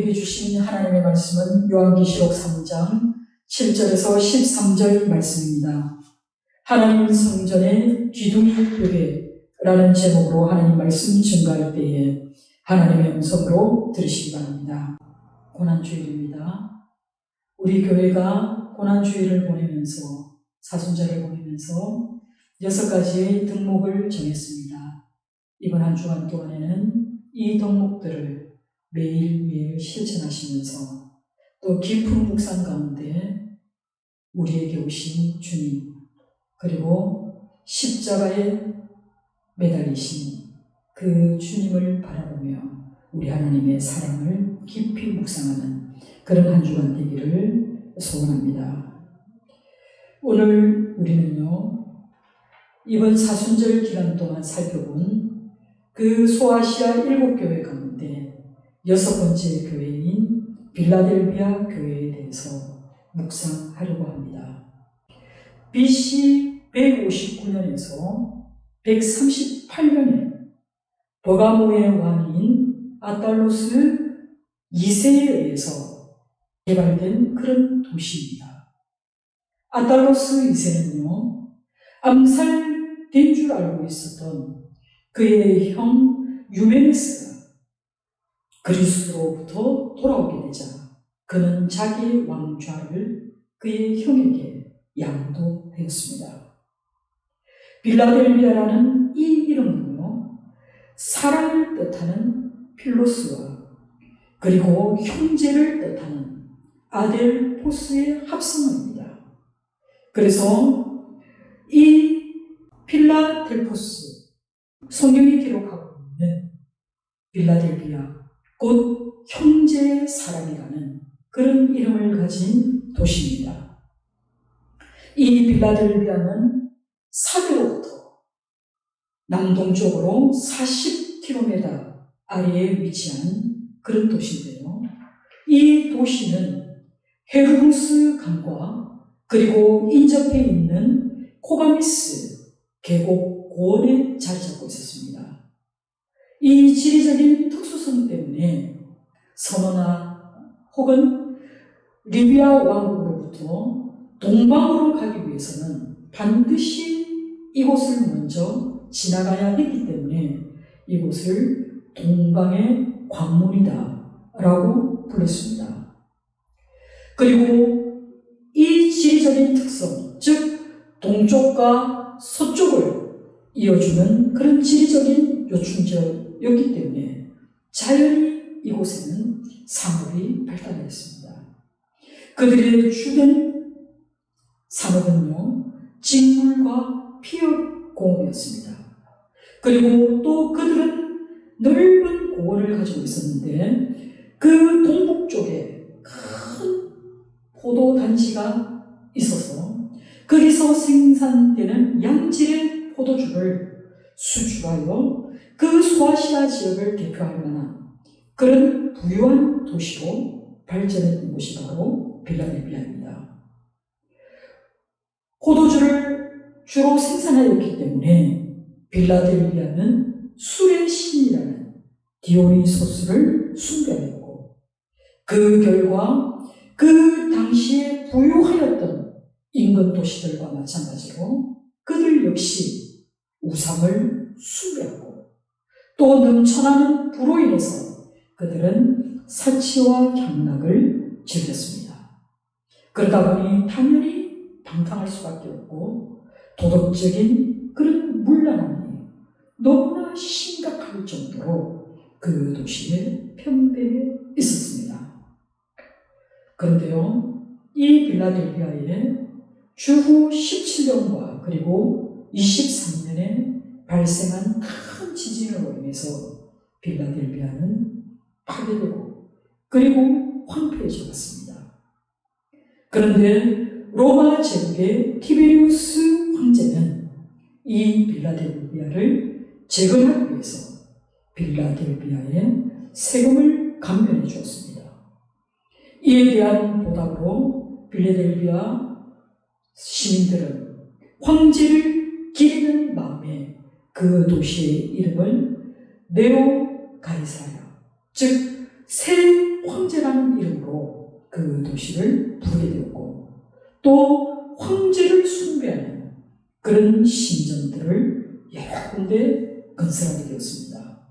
우리에게 주신 하나님의 말씀은 요한계시록 3장 7절에서 13절 말씀입니다. 하나님 성전의 기둥이 벽에라는 제목으로 하나님 말씀 증거할 때에 하나님의 음성으로 들으시기 바랍니다. 고난주일입니다. 우리 교회가 고난주일을 보내면서 사순절을 보내면서 6가지의 덕목을 정했습니다. 이번 한 주간 동안에는 이 덕목들을 매일매일 실천하시면서 또 깊은 묵상 가운데 우리에게 오신 주님, 그리고 십자가에 매달리신 그 주님을 바라보며 우리 하나님의 사랑을 깊이 묵상하는 그런 한 주간 되기를 소원합니다. 오늘 우리는요, 이번 사순절 기간 동안 살펴본 그 소아시아 7교회 가운데 6번째 교회인 빌라델비아 교회에 대해서 묵상하려고 합니다. BC 159년에서 138년에 버가모의 왕인 아달로스 2세에 의해서 개발된 그런 도시입니다. 아달로스 2세는요, 암살된 줄 알고 있었던 그의 형 유메네스가 그리스로부터 돌아오게 되자 그는 자기의 왕좌를 그의 형에게 양도하였습니다. 빌라델비아라는 이 이름은요, 사랑을 뜻하는 필로스와 그리고 형제를 뜻하는 아델포스의 합성어입니다. 그래서 이 필라델포스, 성경이 기록하고 있는 빌라델비아, 곧 형제의 사랑이라는 그런 이름을 가진 도시입니다. 이 빌라델비아는 사대로부터 남동쪽으로 40km 아래에 위치한 그런 도시인데요. 이 도시는 헤르무스 강과 그리고 인접해 있는 코가미스 계곡 고원에 자리 잡고 있었습니다. 이 지리적인 특수성 때문에 서머나 혹은 리비아 왕국으로부터 동방으로 가기 위해서는 반드시 이곳을 먼저 지나가야 했기 때문에 이곳을 동방의 관문이다 라고 불렀습니다. 그리고 이 지리적인 특성, 즉 동쪽과 서쪽을 이어주는 그런 지리적인 요충지였기 때문에 자연히 이곳에는 상업이 발달했습니다. 그들의 주된 산업은요, 직물과 피업 공업이었습니다. 그리고 또 그들은 넓은 고원을 가지고 있었는데 그 동북 쪽에 큰 포도 단지가 있어서 거기서 생산되는 양질의 포도주를 수출하여 그 소아시아 지역을 대표할 만한 그런 부유한 도시로 발전했던 곳이 바로 빌라델비아입니다. 포도주를 주로 생산하였기 때문에 빌라델비아는 술의 신이라는 디오니소스를 숭배하였고, 그 결과 그 당시에 부유하였던 인근 도시들과 마찬가지로 그들 역시 우상을 숭배하고 또 넘쳐나는 부로 인해서 그들은 사치와 향락을 즐겼습니다. 그러다 보니 당연히 방탕할 수밖에 없고 도덕적인 그런 문란함이 너무나 심각할 정도로 그 도시에 편배해 있었습니다. 그런데요, 이 빌라델비아에 주후 17년과 그리고 23년에 발생한 큰 지진으로 인해서 빌라델비아는 파괴되고 그리고 황폐해져 갔습니다. 그런데 로마 제국의 티베리우스 황제는 이 빌라델비아를 재건하기 위해서 빌라델비아에 세금을 감면해 주었습니다. 이에 대한 보답으로 빌라델비아 시민들은 황제를 기리는 마음에 그 도시의 이름을 네오 가이사랴, 즉 새 황제라는 이름으로 그 도시를 부르게 되었고, 또 황제를 숭배하는 그런 신전들을 여러 군데 건설하게 되었습니다.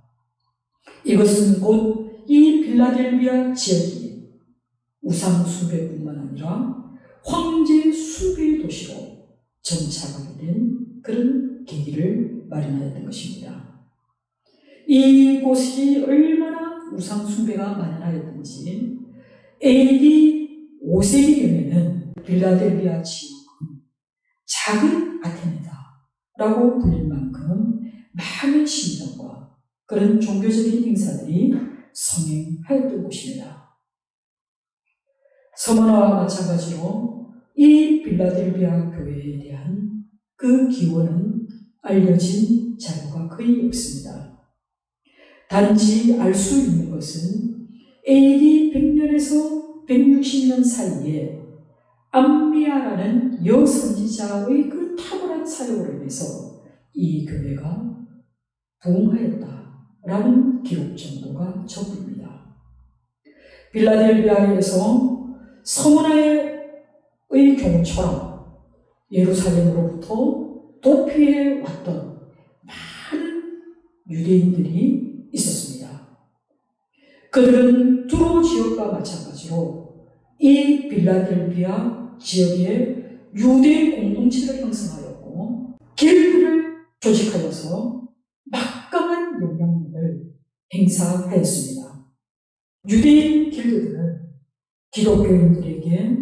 이것은 곧 이 빌라델비아 지역이 우상 숭배뿐만 아니라 황제 숭배의 도시로 점차가게 된 그런 계기를 마련하였던 것입니다. 이곳이 얼마나 우상 숭배가 만연하였던지 AD 5세기경에는 빌라델비아 지역은 작은 아테네다라고 불릴 만큼 많은 신전과 그런 종교적인 행사들이 성행하였던 곳입니다. 서머나와 마찬가지로 이 빌라델비아 교회에 대한 그 기원은 알려진 자료가 거의 없습니다. 단지 알 수 있는 것은 AD 100년에서 160년 사이에 암미아라는 여선지자의 그 탁월한 사역으로 인해서 이 교회가 부흥하였다라는 기록 정도가 전부입니다. 빌라델비아에서 서머나의 경우처럼 예루살렘으로부터 도피해 왔던 많은 유대인들이 있었습니다. 그들은 두로 지역과 마찬가지로 이 빌라델비아 지역에 유대 공동체를 형성하였고 길들을 조직하여서 막강한 영향력을 행사하였습니다. 유대인 길드들은 기독교인들에게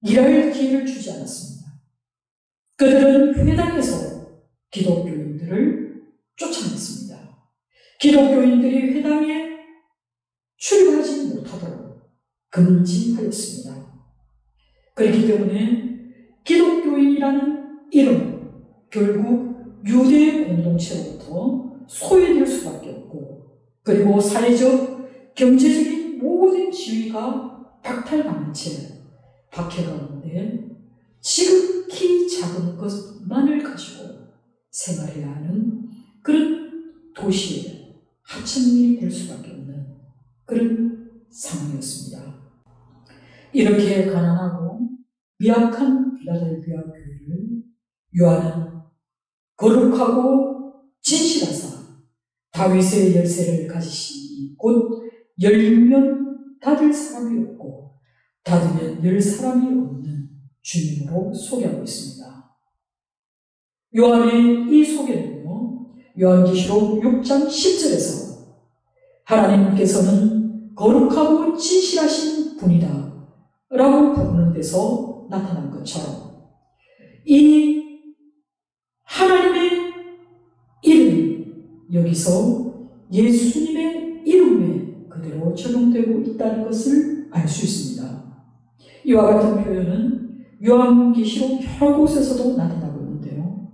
일할 기회를 주지 않았습니다. 그들은 회당에서 기독교인들을 쫓아냈습니다. 기독교인들이 회당에 출입하지 못하도록 금지하였습니다. 그렇기 때문에 기독교인이라는 이름은 결국 유대 공동체로부터 소외될 수밖에 없고, 그리고 사회적, 경제적인 모든 지위가 박탈당한 채 박해 가운데 지극히 작은 것만을 가지고 생활해야 하는 그런 도시에 하천민이 될 수밖에 없는 그런 상황이었습니다. 이렇게 가난하고 미약한 빌라델비아 교회를 요한은 거룩하고 진실하사 다윗의 열쇠를 가지시니 곧 열면 닫을 사람이 없고 닫으면 열 사람이 없는 주님으로 소개하고 있습니다. 요한의 이 소개는요, 요한계시록 6장 10절에서 하나님께서는 거룩하고 진실하신 분이다 라고 부르는 데서 나타난 것처럼 이 하나님의 이름이 여기서 예수님의 이름에 그대로 적용되고 있다는 것을 알 수 있습니다. 이와 같은 표현은 요한계시록 여러 곳에서도 나타나고 있는데요.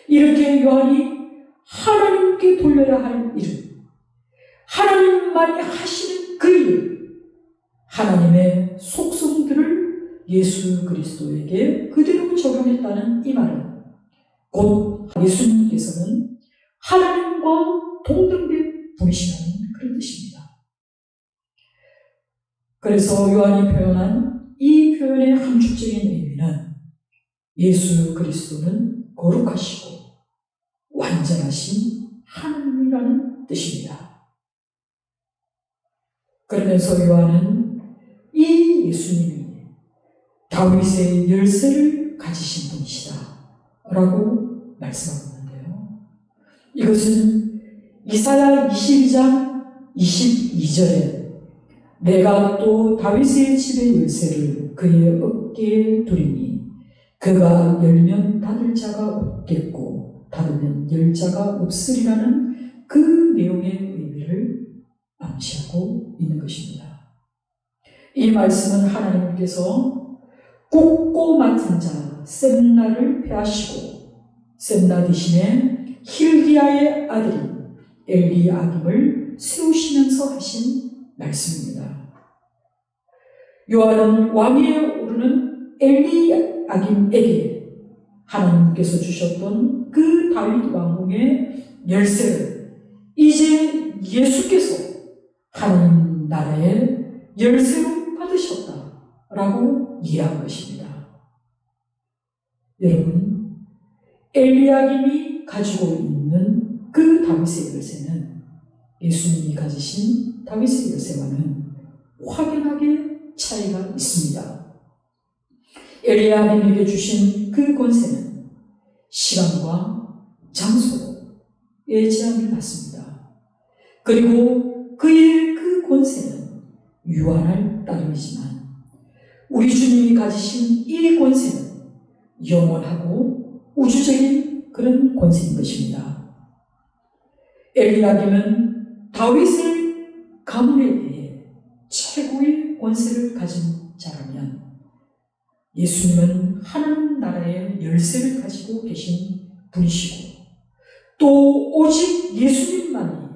이렇게 요한이 하나님께 돌려야 할 이름, 하나님만이 하시는 그 이름, 하나님의 속성들을 예수 그리스도에게 그대로 적용했다는 이 말은 곧 예수님께서는 하나님과 동등된 분이시라는 그런 뜻입니다. 그래서 요한이 표현한 이 표현의 함축적인 의미는 예수 그리스도는 거룩하시고 완전하신 하나님이라는 뜻입니다. 그러면서 요한은 이 예수님이 다윗의 열쇠를 가지신 분이시다 라고 말씀하고 있는데요. 이것은 이사야 22장 22절에 내가 또 다윗의 집의 열쇠를 그의 어깨에 두리니 그가 열면 닫을 자가 없겠고 닫으면 열 자가 없으리라는 그 내용의 의미를 암시하고 있는 것입니다. 이 말씀은 하나님께서 굽고 맡은 자 셈나를 패하시고 셈나 대신에 힐기야의 아들인 엘리야김을 세우시면서 하신 말씀입니다. 요한은 왕위에 오르는 엘리야김에게 하나님께서 주셨던 그 다윗 왕궁의 열쇠를 이제 예수께서 하나님 나라의 나라의 열쇠로 받으셨다라고 이해한 것입니다. 여러분, 엘리야김이 가지고 있는 그 다윗의 열쇠는 예수님이 가지신 다윗의 열쇠와는 확연하게 차이가 있습니다. 엘리야김에게 주신 그 권세는 시간과 장소에 제한을 받습니다. 그리고 그의 그 권세는 유한할 따름이지만 우리 주님이 가지신 이 권세는 영원하고 우주적인 그런 권세인 것입니다. 엘리야김은 다윗의 가문에 대해 최고의 권세를 가진 자라면 예수님은 하나님 나라의 열쇠를 가지고 계신 분이시고 또 오직 예수님만이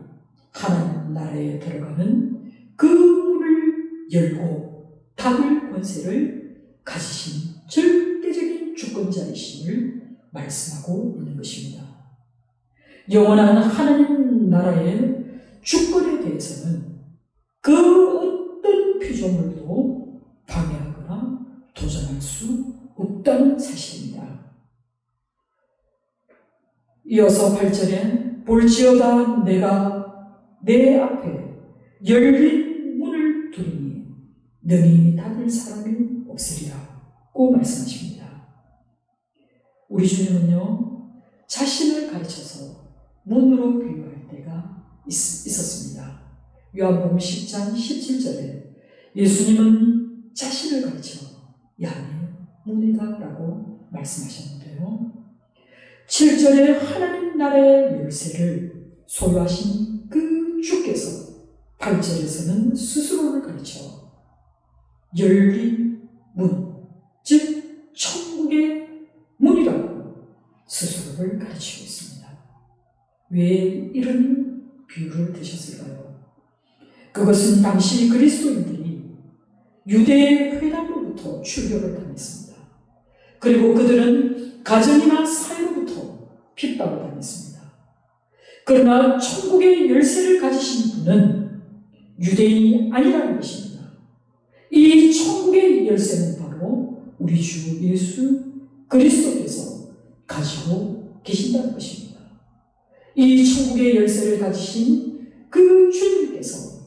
하나님 나라에 들어가는 그 문을 열고 닫을 권세를 가지신 절대적인 주권자이심을 말씀하고 있는 것입니다. 영원한 하나님 나라의 주권에 대해서는 그 어떤 피조물도 방해하거나 도전할 수 없다는 사실입니다. 이어서 8절에 볼지어다 내가 내 앞에 열린 문을 두리니 능히 닫을 사람이 없으리라고 말씀하십니다. 우리 주님은요, 자신을 가르쳐서 문으로 비유할 때가 있었습니다. 요한복음 10장 17절에 예수님은 자신을 가르쳐 양의 문이다 라고 말씀하셨는데요. 7절에 하나님 나라의 열쇠를 소유하신 그 주께서 8절에서는 스스로를 가르쳐 열린 문, 즉 천국의 문이라고 스스로를 가르치고 있습니다. 왜 이런 비유를 드셨을까요? 그것은 당시 그리스도인들이 유대 회당으로부터 출교를 당했습니다. 그리고 그들은 가정이나 사회로부터 핍박을 당했습니다. 그러나 천국의 열쇠를 가지신 분은 유대인이 아니라는 것입니다. 이 천국의 열쇠는 바로 우리 주 예수 그리스도께서 가지고 계신다는 것입니다. 이 천국의 열쇠를 가지신 그 주님께서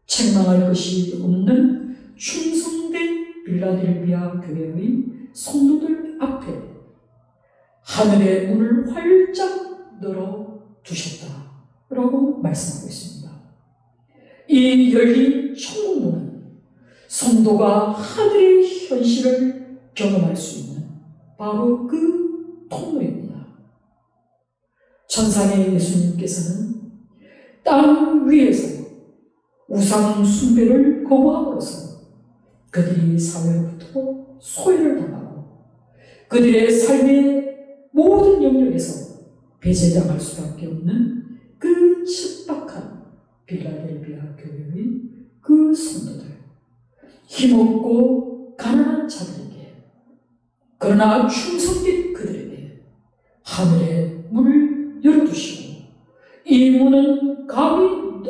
책망할 것이 없는 충성된 빌라델비아 교회의 성도들 앞에 하늘의 문을 활짝 열어 두셨다라고 말씀하고 있습니다. 이 열린 천국문은 성도가 하늘의 현실을 경험할 수 있는 바로 그 통로입니다. 천상의 예수님께서는 땅 위에서 우상 숭배를 거부함으로써 그들이 사회로부터 소외를 당하고 그들의 삶의 모든 영역에서 배제당할 수밖에 없는 그 척박한 빌라델비아 교회의 그 성도들, 힘없고 가난한 자들에게, 그러나 충성된 그들에게 하늘의 문을 열어두시고 이 문은 감히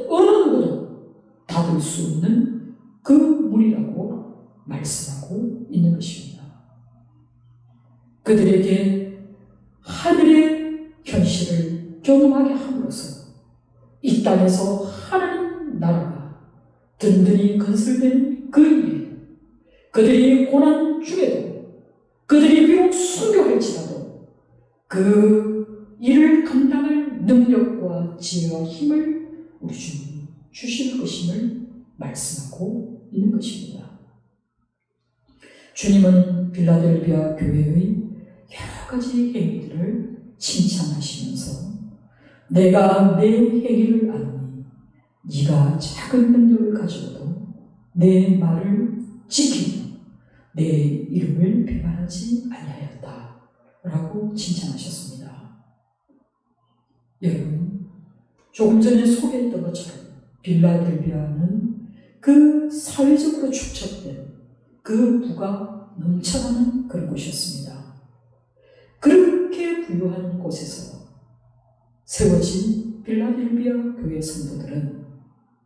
어느 누구도 닫을 수 없는 그 문이라고 말씀하고 있는 것입니다. 그들에게 하늘의 현실을 경험하게 함으로써 이 땅에서 하나님 나라가 든든히 건설된 그 일에 그들이 고난 중에도 그들이 비록 순교할지라도 그 일을 감당할 능력과 지혜와 힘을 우리 주님이 주실 것임을 말씀하고 있는 것입니다. 주님은 빌라델비아 교회의 여러 가지 행위들을 칭찬하시면서 내가 내 행위를 아노니 네가 작은 능력을 가지고도 내 말을 지키며 내 이름을 배반하지 아니하였다 라고 칭찬하셨습니다. 여러분, 조금 전에 소개했던 것처럼 빌라델비아는 그 사회적으로 축적된 그 부가 넘쳐나는 그런 곳이었습니다. 그렇게 부유한 곳에서 세워진 빌라델비아 교회 성도들은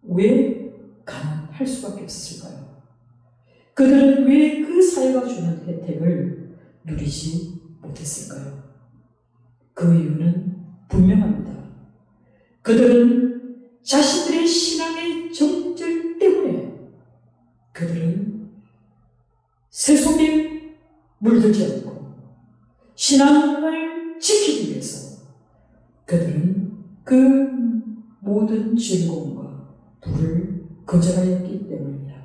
왜 가난할까요? 할 수밖에 없었을까요? 그들은 왜 그 사회가 주는 혜택을 누리지 못했을까요? 그 이유는 분명합니다. 그들은 자신들의 신앙의 정절 때문에 그들은 세속에 물들지 않고 신앙을 지키기 위해서 그들은 그 모든 즐거움과 부를 거절하였기 때문입니다.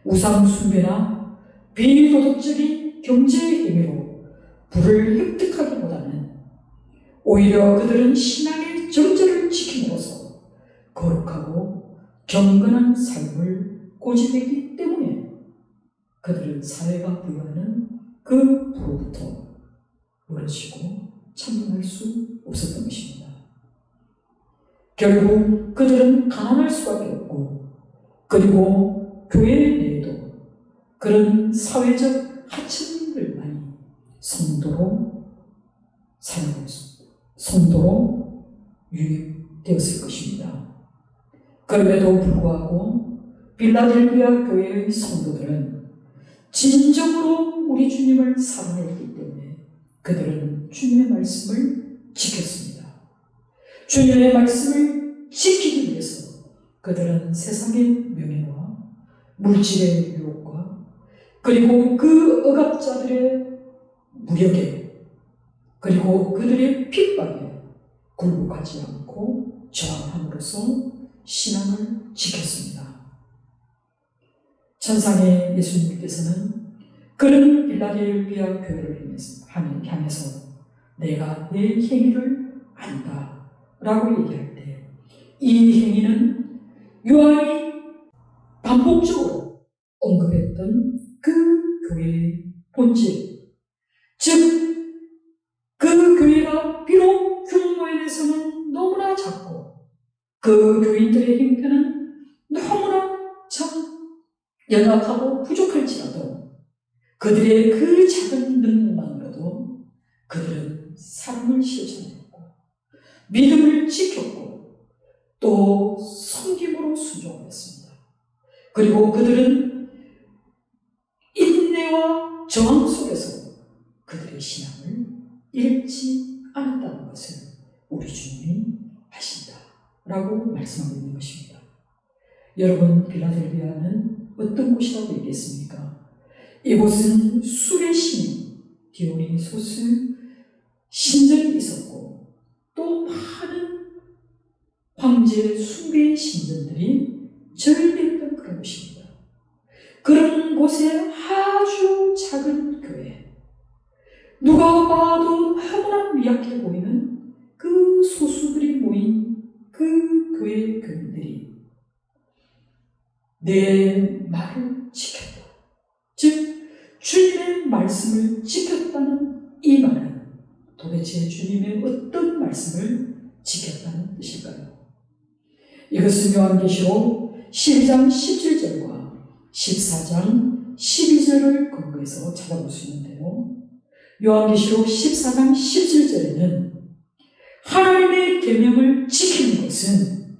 우상 숭배나 비도덕적인 경제 행위로 부를 획득하기보다는 오히려 그들은 신앙의 정절을 지킴으로써 거룩하고 경건한 삶을 고집했기 때문에 그들은 사회가 부여하는 그 부로부터 멀어지고 참여할 수 없었던 것입니다. 결국 그들은 가난할 수밖에 없고, 그리고 교회 내에도 그런 사회적 하층민들만이 성도로 유입되었을 것입니다. 그럼에도 불구하고 빌라델비아 교회의 성도들은 진정으로 우리 주님을 사랑했기 때문에 그들은 주님의 말씀을 지켰습니다. 주님의 말씀을 지키기 위해서 그들은 세상의 명예와 물질의 유혹과 그리고 그 억압자들의 무력에 그리고 그들의 핍박에 굴복하지 않고 저항함으로써 신앙을 지켰습니다. 천상의 예수님께서는 그런 빌라델비아 교회를 향해서 내가 내 행위를 안다 라고 얘기할 때 이 행위는 요한이 반복적으로 언급했던 그 교회의 본질, 즉 그 교회가 비록 규모에서는 너무나 작고 그 교인들의 형편은 너무나 참 연약하고 부족할지라도 그들의 그 작은 능력만으로도 그들은 사랑을 실천했고 믿음을 지켰고 또 섬김으로 순종했습니다. 그리고 그들은 인내와 저항 속에서 그들의 신앙을 잃지 않았다는 것을 우리 주님이 아신다라고 말씀하고 있는 것입니다. 여러분, 빌라델비아는 어떤 곳이라고 얘기했습니까? 이곳은 술의 신인 디오니소스 신전이 있었고 또 많은 황제 숭배의 신전들이 절개했던 그런 곳입니다. 그런 곳에 아주 작은 교회, 누가 봐도 너무나 미약해 보이는 그 소수들이 모인 그 교회 교인들이 내 말을 지켰다. 즉 주님의 말씀을 지켰다는 이 말은 도대체 주님의 어떤 말씀을 지켰다는 뜻일까요? 이것은 요한계시록 12장 17절과 14장 12절을 근거해서 찾아볼 수 있는데요. 요한계시록 14장 17절에는 하나님의 계명을 지키는 것은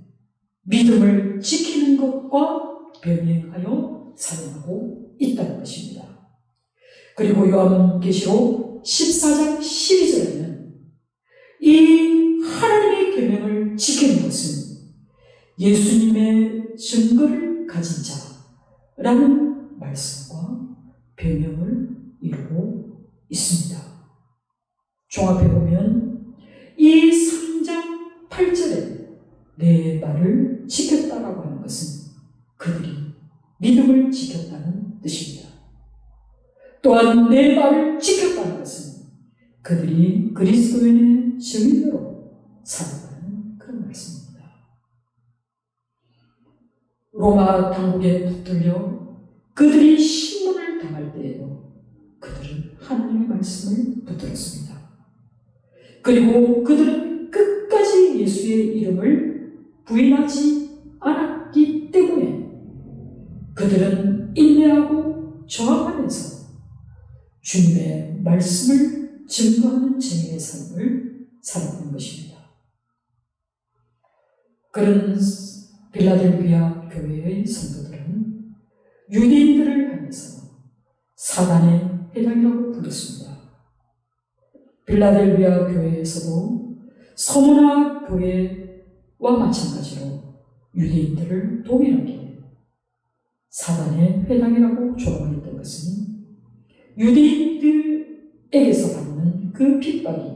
믿음을 지키는 것과 병행하여 사용하고 있다는 것입니다. 그리고 요한계시록 14장 12절에는 이 하나님의 계명을 지키는 것은 예수님의 증거를 가진 자라는 말씀과 병명을 이루고 있습니다. 종합해보면 이 3장 8절에 내 말을 지켰다라고 하는 것은 그들이 믿음을 지켰다는 뜻입니다. 또한 내 말을 지켰다는 것은 그들이 그리스도인의 증인으로 살아가는 그런 말씀입니다. 로마 당국에 붙들려 그들이 신문을 당할 때에도 그들은 하나님의 말씀을 붙들었습니다. 그리고 그들은 끝까지 예수의 이름을 부인하지 않았기 때문에 그들은 인내하고 저항하면서 주님의 말씀을 증거하는 증인의 삶을 살아가는 것입니다. 그런 빌라델비아 교회의 성도들은 유대인들을 향해서 사단의 회당이라고 불렀습니다. 빌라델비아 교회에서도 서머나 교회와 마찬가지로 유대인들을 동일하게 사단의 회당이라고 조롱했던 것은 유대인들에게서 받는 그 핍박이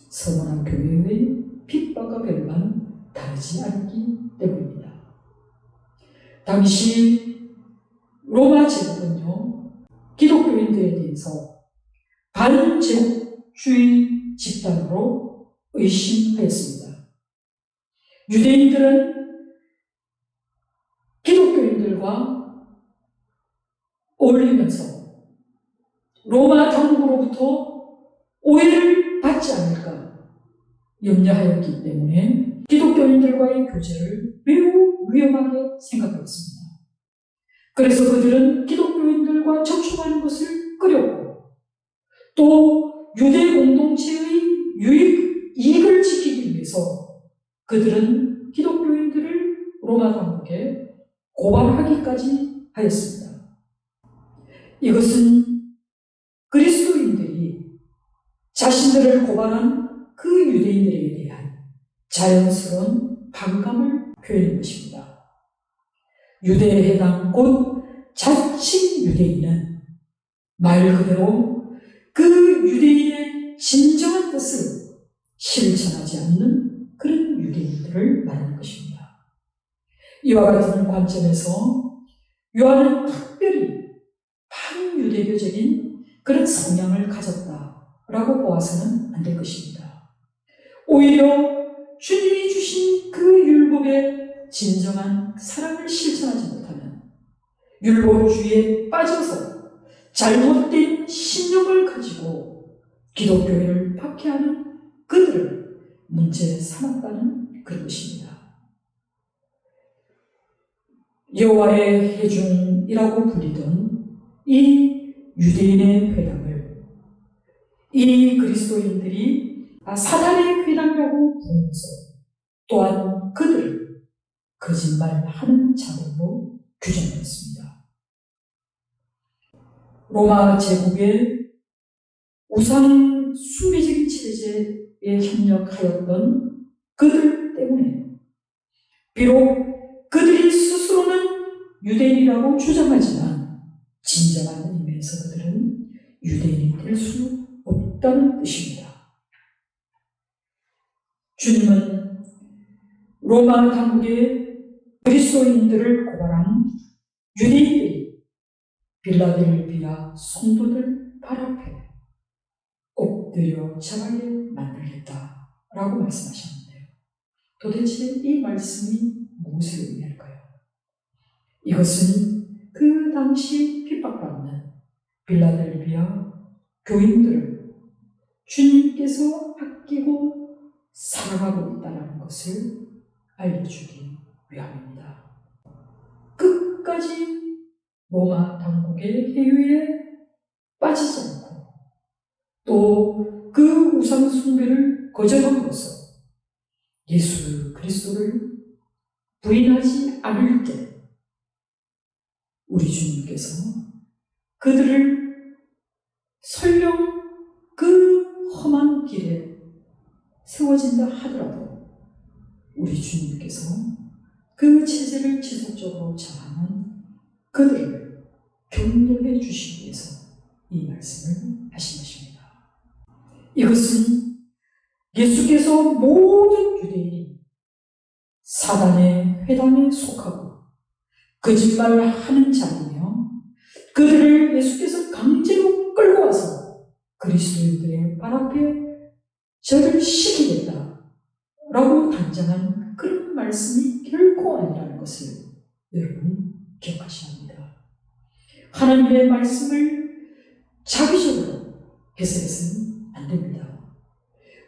서머나 교회의 핍박과 별반 다르지 않기 때문입니다. 당시 로마 제국은요, 기독교인들에 대해서 반제국주의 집단으로 의심하였습니다. 유대인들은 기독교인들과 어울리면서 로마 당국으로부터 오해를 받지 않을까 염려하였기 때문에 기독교인들과의 교제를 매우 위험하게 생각하였습니다. 그래서 그들은 기독교인들과 접촉하는 것을 꺼렸고 또 유대 공동체의 이익을 지키기 위해서 그들은 기독교인들을 로마 당국에 고발하기까지 하였습니다. 이것은 그리스도인들이 자신들을 고발한 그 유대인들에 대한 자연스러운 반감을 표현한 것입니다. 유대에 해당 곧 자칭 유대인은 말 그대로 그 유대인의 진정한 뜻을 실천하지 않는 그런 유대인들을 말하는 것입니다. 이와 같은 관점에서 요한은 특별히 반유대교적인 그런 성향을 가졌다라고 보아서는 안 될 것입니다. 오히려 주님이 주신 그 율법의 진정한 사랑을 실천하지 못하는 율법주의에 빠져서 잘못된 신념을 가지고 기독교회를 박해하는 그들을 문제 삼았다는 그런 것입니다. 여호와의 회중이라고 불리던 이 유대인의 회당을 이 그리스도인들이 사단의 회당이라고 부르면서 또한 그들을 거짓말하는 자들로 규정했습니다. 로마 제국의 우상 숭배적인 체제에 협력하였던 그들 때문에 비록 그들이 스스로는 유대인이라고 주장하지만 진정한 의미에서 그들은 유대인이 될 수 없다는 뜻입니다. 주님은 로마 당국의 그리스도인들을 고발한 유대인들이 빌라델비아 성도들 발 앞에 엎드려 절하게 만들겠다라고 말씀하셨는데요. 도대체 이 말씀이 무엇을 의미할까요? 이것은 그 당시 핍박받는 빌라델비아 교인들을 주님께서 아끼고 사랑하고 있다는 것을 알려주기 위함입니다. 끝까지 로마 당국의 해유에 빠지지 않고 또 그 우상 숭배를 거절함으로써 예수 그리스도를 부인하지 않을 때 우리 주님께서 그들을 설령 그 험한 길에 세워진다 하더라도 우리 주님께서 그 체제를 지속적으로 저항하는 그들을 격려해 주시기 위해서 이 말씀을 하신 것입니다. 이것은 예수께서 모든 유대인이 사단의 회당에 속하고 거짓말하는 자이며 그들을 예수께서 강제로 끌고 와서 그리스도인들의 발 앞에 절을 시키겠다라고 단정한 그런 말씀이 결코 아니라는 것을 여러분 기억하셔야 합니다. 하나님의 말씀을 자기적으로 해석해서는 안 됩니다.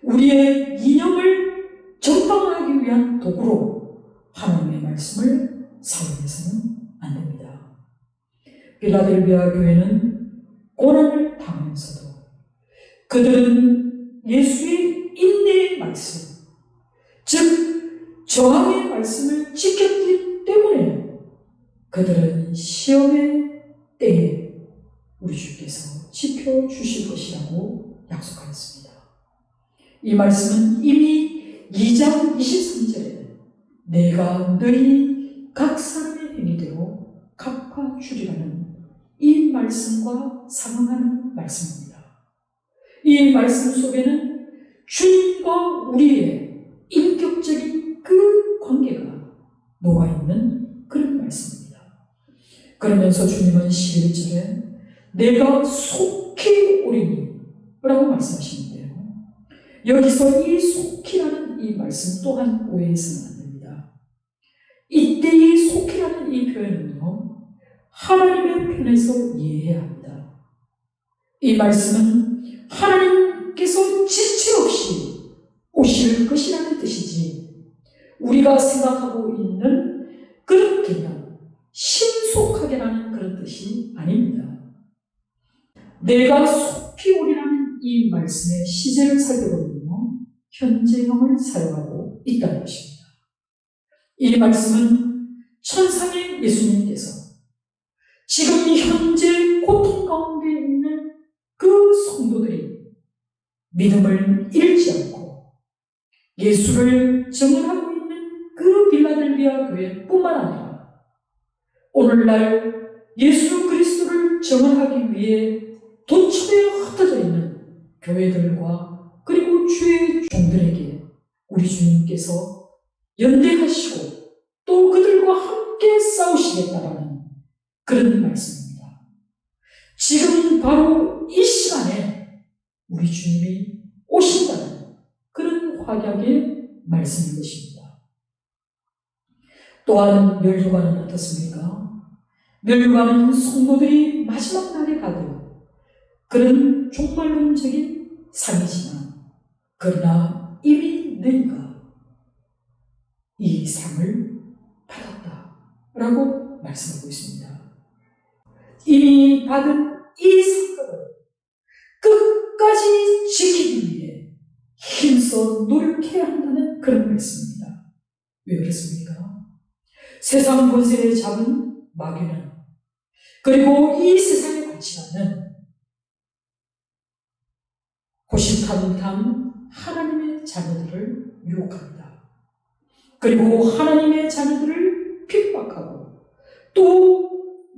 우리의 이념을 전방하기 위한 도구로 하나님의 말씀을 사용해서는 안 됩니다. 빌라델비아 교회는 고난을 당하면서도 그들은 예수의 인내의 말씀, 즉 저항의 말씀을 지켰기 그들은 시험의 때에 우리 주께서 지켜주실 것이라고 약속하였습니다. 이 말씀은 이미 2장 23절에 내가 너희 각 사람의 행위대로 갚아주리라는 이 말씀과 상응하는 말씀입니다. 이 말씀 속에는 주님과 우리의 인격적인 그 관계가 녹아있는 그런 말씀입니다. 그러면서 주님은 11절에 내가 속히 오리니 라고 말씀하시는데요. 여기서 이 속히라는 이 말씀 또한 오해해서는 안 됩니다. 이때 이 속히라는 이 표현은요, 하나님의 편에서 이해해야 합니다. 이 말씀은 하나님께서 지체 없이 오실 것이라는 뜻이지, 우리가 생각하고 있는 그런 개념, 신속하게라는 그런 뜻이 아닙니다. 내가 속히 오리라는 이 말씀의 시제를 살펴보면요, 현재형을 사용하고 있다는 것입니다. 이 말씀은 천상의 예수님께서 지금 현재 고통 가운데 있는 그 성도들이 믿음을 잃지 않고 예수를 증언하고 있는 그 빌라델비아 교회뿐만 아니라 오늘날 예수 그리스도를 증언하기 위해 도처에 흩어져 있는 교회들과 그리고 주의 종들에게 우리 주님께서 연대하시고 또 그들과 함께 싸우시겠다라는 그런 말씀입니다. 지금 바로 이 시간에 우리 주님이 오신다는 그런 확약의 말씀인 것입니다. 또한 멸류관은 어떻습니까? 멸류관은 성도들이 마지막 날에 가득 그런 종말론적인 상이지만, 그러나 이미 너희가 이 상을 받았다라고 말씀하고 있습니다. 이미 받은 이 상급을 끝까지 지키기 위해 힘써 노력해야 한다는 그런 말씀입니다. 왜 그렇습니까? 세상 권세를 잡은 마귀는, 그리고 이 세상의 가치관은 호시탐탐 하나님의 자녀들을 유혹합니다. 그리고 하나님의 자녀들을 핍박하고 또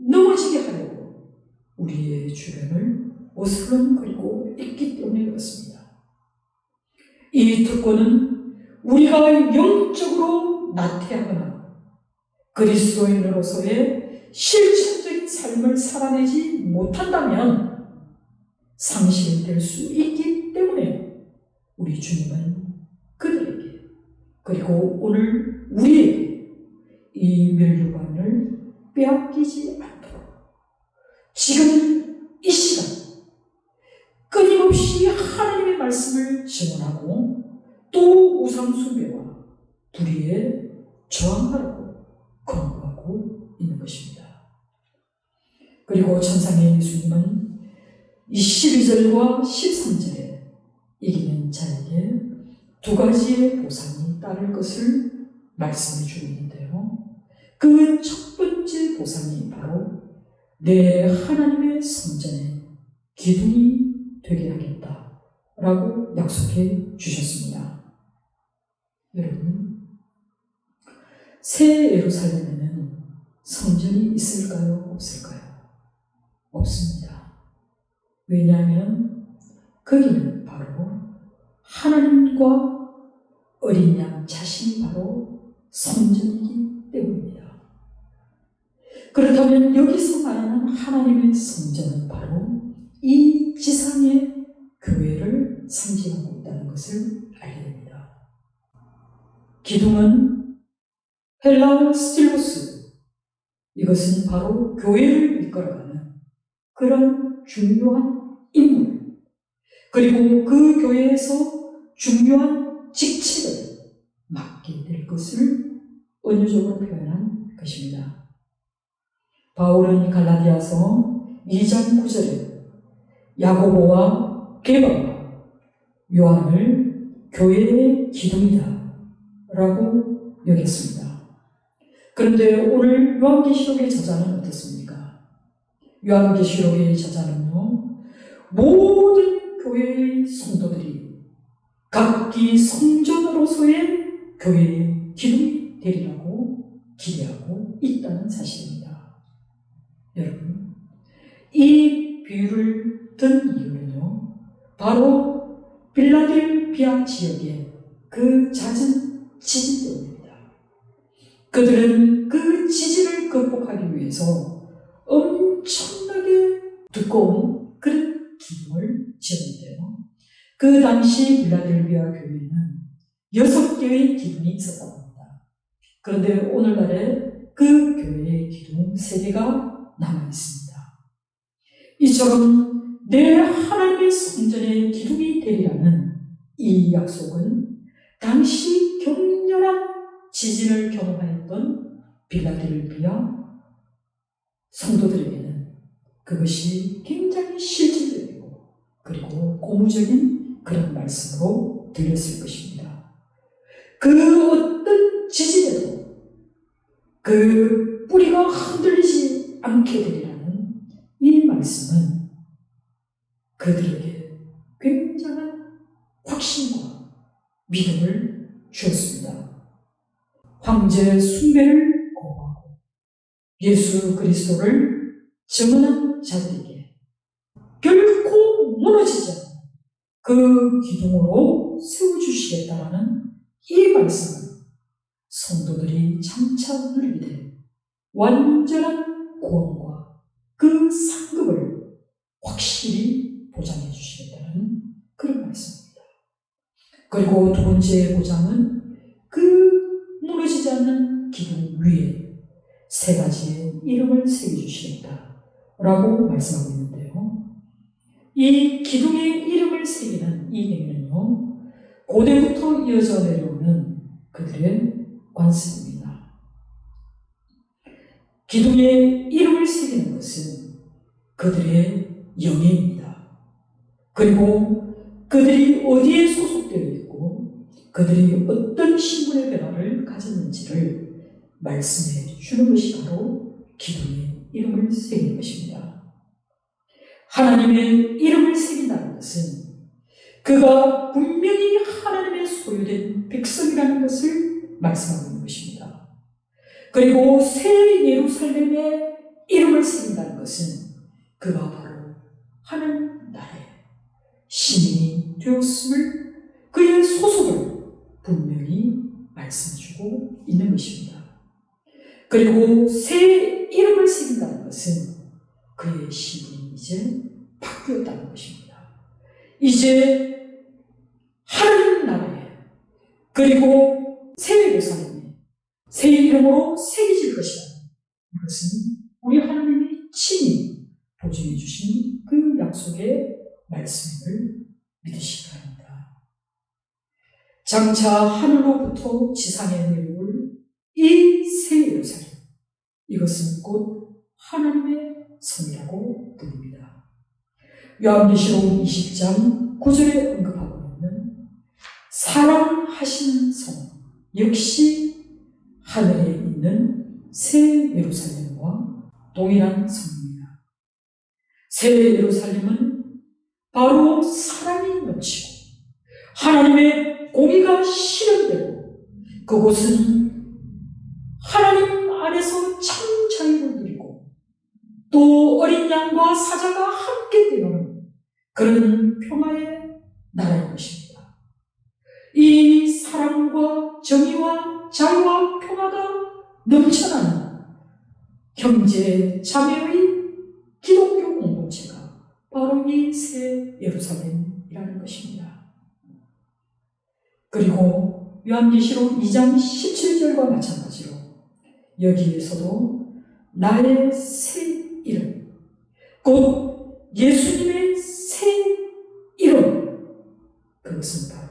넘어지게 하려고 우리의 주변을 어슬렁거리고 있기 때문에 그렇습니다. 이 특권은 우리가 영적으로 나태하거나 그리스도인으로서의 실천적인 삶을 살아내지 못한다면 상실될 수 있기 때문에 우리 주님은 그들에게, 그리고 오늘 우리에게 이 멸류관을 빼앗기지 않도록 지금 이 시간 끊임없이 하나님의 말씀을 증언하고 또 우상숭배와 불의에 저항하라고 권고하고 있는 것입니다. 그리고 천상의 예수님은 이 12절과 13절에 이기는 자에게 두 가지의 보상이 따를 것을 말씀해 주고 있는데요. 그 첫 번째 보상이 바로 내 하나님의 성전에 기둥이 되게 하겠다라고 약속해 주셨습니다. 여러분, 새 예루살렘에는 성전이 있을까요? 없을까요? 없습니다. 왜냐하면 거기는 바로 하나님과 어린 양 자신이 바로 성전이기 때문입니다. 그렇다면 여기서 말하는 하나님의 성전은 바로 이 지상의 교회를 상징하고 있다는 것을 알게 됩니다. 기둥은 헬라어 스틸로스, 이것은 바로 교회를 이끌어가는 그런 중요한 인물, 그리고 그 교회에서 중요한 직책을 맡게 될 것을 은유적으로 표현한 것입니다. 바울은 갈라디아서 2장 9절에 야고보와 게바와 요한을 교회의 기둥이다 라고 여겼습니다. 그런데 오늘 요한계시록의 저자는 어떻습니까? 요한계시록의 저자는요, 모든 교회의 성도들이 각기 성전으로서의 교회의 기둥이 되리라고 기대하고 있다는 사실입니다. 여러분, 이 비유를 든 이유는요, 바로 필라델피아 지역의 그 잦은 지진 때문입니다. 그들은 그 지진을 극복하기 위해서 엄청나게 두꺼운 그런 기둥을 지었는데요. 그 당시 필라델피아 교회에는 6개의 기둥이 있었다고 합니다. 그런데 오늘날에 그 교회의 기둥 3개가 남아있습니다. 이처럼 내 하나님의 성전의 기둥이 되리라는 이 약속은 당시 격렬한 지진을 경험하였던 필라델피아 성도들에게는 그것이 굉장히 실질적이고 그리고 고무적인 그런 말씀으로 들렸을 것입니다. 그 어떤 지진에도 그 뿌리가 흔들리지 않게 되리라는 이 말씀은 그들에게 굉장한 확신과 믿음을 주었습니다. 황제 숭배를 거부하고 예수 그리스도를 증언한 자들에게 결코 무너지지 않는 그 기둥으로 세워주시겠다라는 이 말씀은 성도들이 장차 누리게 될 완전한 구원과 그 상급을 확실히 보장해 주시겠다는 그런 말씀입니다. 그리고 두 번째 보장은 그 무너지지 않는 기둥 위에 3가지의 이름을 새겨주시겠다라고 말씀하고 있는데요. 이 기둥의 이름을 새기는 이 행위는요, 고대부터 이어져 내려오는 그들의 관습입니다. 기둥의 이름을 새기는 것은 그들의 영예입니다. 그리고 그들이 어디에 소속되어 있고 그들이 어떤 신분의 변화를 가졌는지를 말씀해 주는 것이 바로 기둥의 이름을 새기는 것입니다. 하나님의 이름을 새긴다는 것은 그가 분명히 하나님의 소유된 백성이라는 것을 말씀하고 있는 것입니다. 그리고 새 예루살렘의 이름을 새긴다는 것은 그가 바로 하나님 나라의 시민이 되었음을, 그의 소속을 분명히 말씀해주고 있는 것입니다. 그리고 새 이름을 새긴다는 것은 그의 시민이 이제 바뀌었다는 것입니다. 이제 하나님 나라에, 그리고 새 예루살렘에 새 이름으로 새겨질 것이다. 이것은 우리 하나님이 친히 보증해 주신 그 약속의 말씀을 믿으시기 바랍니다. 장차 하늘로부터 지상에 내려올 이 새 예루살렘, 이것은 곧 하나님의 성이라고 부릅니다. 요한계시록 20장 9절에 언급하고 있는 사랑하시는 성, 역시 하늘에 있는 새 예루살렘과 동일한 성입니다. 새 예루살렘은 바로 사랑이 넘치고 하나님의 공의가 실현되고 그곳은 하나님 안에서 참 자유를 누리고 또 어린 양과 사자가 함께 뛰노는 그런 평화의 나라인 것입니다. 이 사랑과 정의와 자유와 평화가 넘쳐나는 형제 자매의 기독교 공동체가 바로 이 새 예루살렘이라는 것입니다. 그리고 요한계시록 2장 17절과 마찬가지로 여기에서도 나의 새 이름, 곧 예수님의 새 이름, 그것은 바로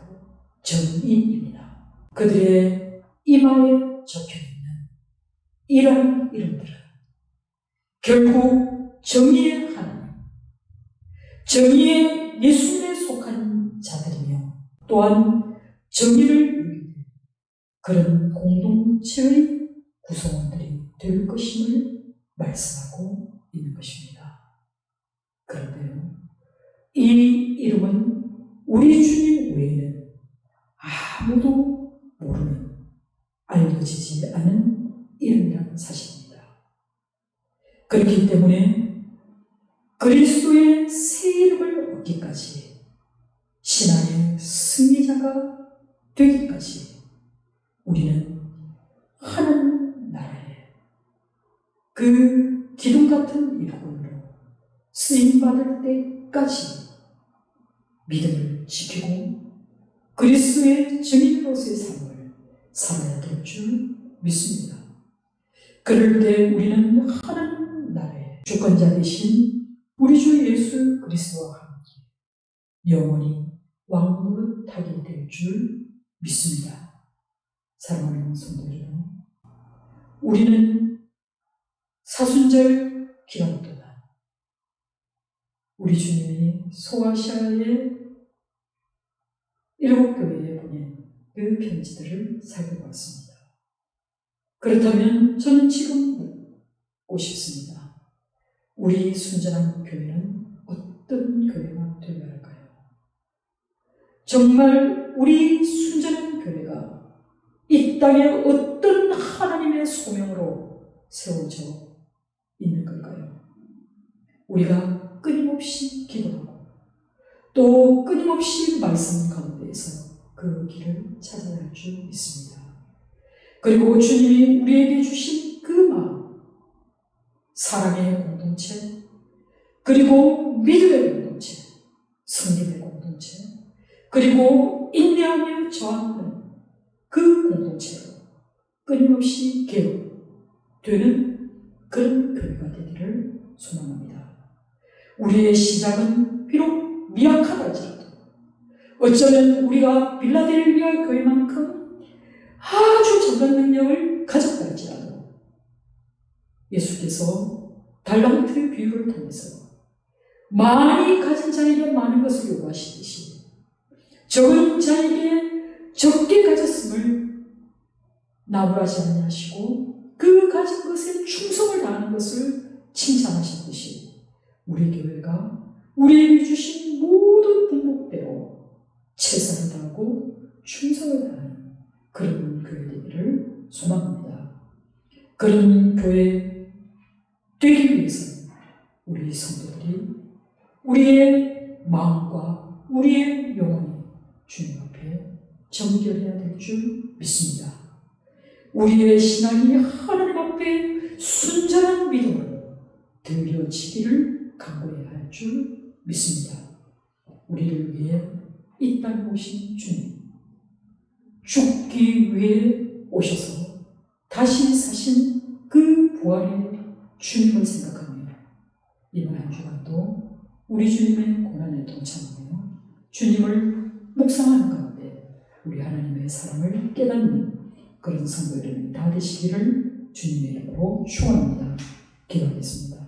정의입니다. 그들의 이마에 적혀있는 이러한 이름들은 결국 정의의 하나님, 정의의 예수님에 속한 자들이며 또한 정의를 누리는 그런 공동체의 구성원들이 될 것임을 말씀하고 있는 것입니다. 그런데요, 이 이름은 우리 주님 외에는 아무도 모르는, 알려지지 않은 이름이라는 사실입니다. 그렇기 때문에 그리스도의 새 이름을 얻기까지, 신앙의 승리자가 되기까지 우리는 하나님 나라의 그 기둥 같은 일꾼으로 쓰임받을 때까지 믿음을 지키고 그리스도의 증인으로서의 삶을 살아야 될 줄 믿습니다. 그럴 때 우리는 하나님 나라의 주권자 되신 우리 주 예수 그리스도와 함께 영원히 왕노릇하게 될 줄 믿습니다. 사랑하는 성도 여러분, 우리는 사순절 기간 동안 우리 주님이 소아시아의 7교회에 보낸 그 편지들을 살펴봤습니다. 그렇다면 저는 지금 묻고 싶습니다. 우리 순전한 교회는 어떤 교회가 되어야 할까요? 정말 우리 순전한 교회가 이 땅에 어떤 하나님의 소명으로 세워져 있는 걸까요? 우리가 끊임없이 기도하고 또 끊임없이 말씀 가운데에서 그 길을 찾아야 할 줄 믿습니다. 그리고 주님이 우리에게 주신 그 마음, 사랑의 공동체, 그리고 믿음의 공동체, 성립의 공동체, 그리고 인내하며 저항하는 그 공동체로 끊임없이 개혁되는 그런 교회가 되기를 소망합니다. 우리의 시작은 비록 미약하다 할지라도, 어쩌면 우리가 빌라델비아 교회만큼 아주 작은 능력을 가졌다 할지라도 예수께서 달란트 비유를 통해서 많이 가진 자에게 많은 것을 요구하시듯이 적은 자에게 적게 가졌음을 나무라지 아니하시고 그 가진 것에 충성을 다하는 것을 칭찬하셨듯이 우리 교회가 우리에게 주신 모든 분목대로 최선을 다하고 충성을 다하는 그런 교회 되기를 소망합니다. 그런 교회 되기 위해서는 우리 성도들이 우리의 마음과 우리의 영혼이 주님 앞에 정결해야 될 줄 믿습니다. 우리의 신앙이 하나님 앞에 순전한 믿음으로 드려지기를 간구해야 할 줄 믿습니다. 우리를 위해 이 땅에 오신 주님, 죽기 위해 오셔서 다시 사신 그 부활의 주님을 생각하며 이번 한 주간도 우리 주님의 고난에 동참하며 주님을 묵상하는 가운데 우리 하나님의 사랑을 깨닫는 그런 성도 여러분이 다 되시기를 주님의 이름으로 축원합니다. 기도하겠습니다.